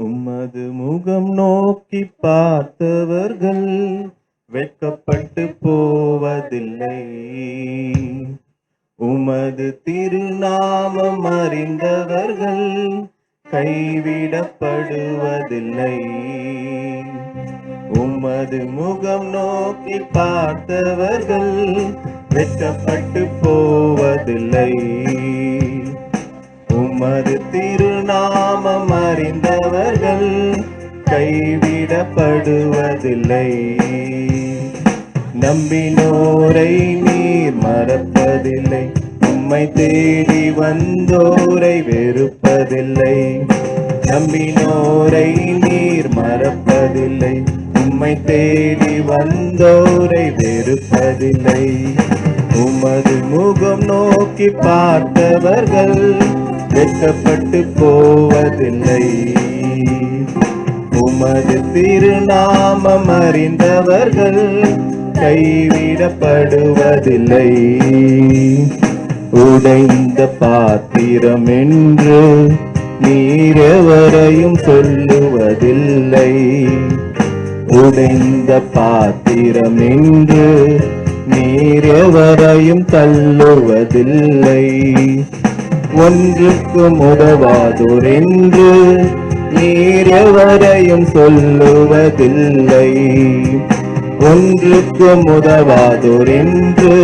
உமது முகம் நோக்கி பார்த்தவர்கள் வெட்கப்பட்டு போவதில்லை. உமது திருநாமம் அறிந்தவர்கள் கைவிடப்படுவதில்லை. உமது முகம் நோக்கி பார்த்தவர்கள் வெட்கப்பட்டு போவதில்லை. உமது திருநாமம் அறிந்தவர்கள் கைவிடப்படுவதில்லை. நம்பினோரை நீர் மறப்பதில்லை. உம்மை தேடி வந்தோரை வெறுப்பதில்லை. நம்பினோரை நீர் மறப்பதில்லை. உம்மை தேடி வந்தோரை வெறுப்பதில்லை. உமது முகம் நோக்கி பார்த்தவர்கள் வெட்கப்பட்டு போவதில்லை. உமது திருநாமம் அறிந்தவர்கள் கைவிடப்படுவதில்லை. உடைந்த பாத்திரம் என்று நீர் எவரையும் சொல்லுவதில்லை. உடைந்த பாத்திரம் என்று நீர் எவரையும் தள்ளுவதில்லை. ஒன்றுக்கும் உதவாதோர் என்று நீர் எவரையும் சொல்லுவதில்லை. ஒன்றுக்கும் உதவாதோர் என்று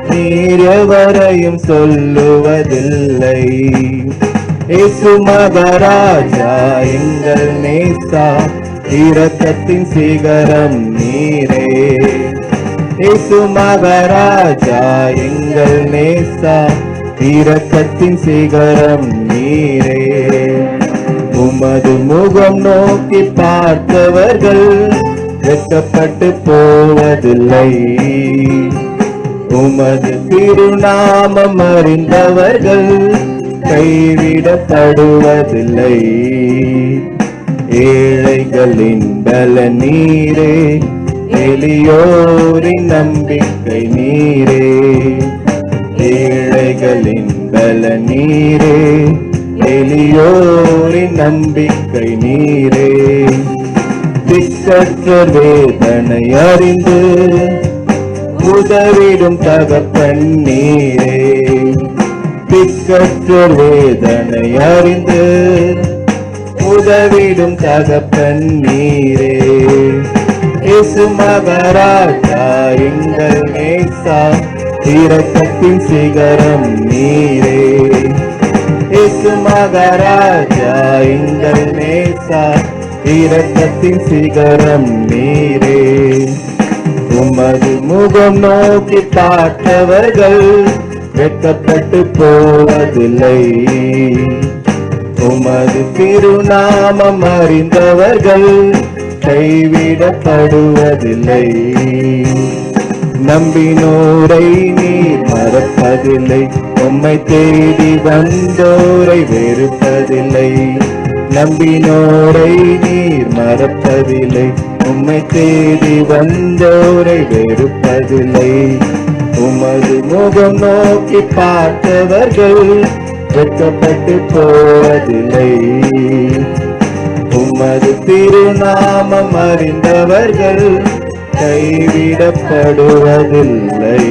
நீர் எவரையும் சொல்லுவதில்லை. இயேசு மகாராஜா எங்கள் நேசா, இரக்கத்தின் சிகரம் நீரே. இயேசு மகாராஜா எங்கள் நேசா, இரக்கத்தின் சிகரம் நீரே. உமது முகம் நோக்கி பார்த்தவர்கள் வெட்கப்பட்டு போவதில்லை. உமது திருநாமம் அறிந்தவர்கள் கைவிடப்படுவதில்லை. ஏழைகளின் பல நீரே, எளியோரின் நம்பிக்கை நீரே. ஏழைகளின் பல நீரே, எளியோரின் நம்பிக்கை நீரே. திக்கற்ற வேதனை அறிந்து உதவிடும் தகப்பன் நீரே. திக்கற்ற வேதனை அறிந்து உதவிடும் தகப்பன் நீரே. இயேசு மகாராஜா எங்கள் நேசா, இரக்கத்தின் சிகரம் நீரே. இயேசு மகாராஜா எங்கள் நேசா, இரக்கத்தின் சிகரம் நீரே. உமது முகம் நோக்கி பார்த்தவர்கள் வெட்கப்பட்டு போவதில்லை. உமது திருநாமம் அறிந்தவர்கள் கைவிடப்படுவதில்லை. நம்பினோரை நீர் மறப்பதில்லை. உம்மை தேடி வந்தோரை வெறுப்பதில்லை. நம்பினோரை நீர் மறப்பதில்லை. உம்மை தேடி வந்தோரை வெறுப்பதில்லை. உமது முகம் நோக்கி பார்த்தவர்கள் வெட்கப்பட்டு போவதில்லை. உமது திருநாமம் அறிந்தவர்கள் கைவிடப்படுவதில்லை.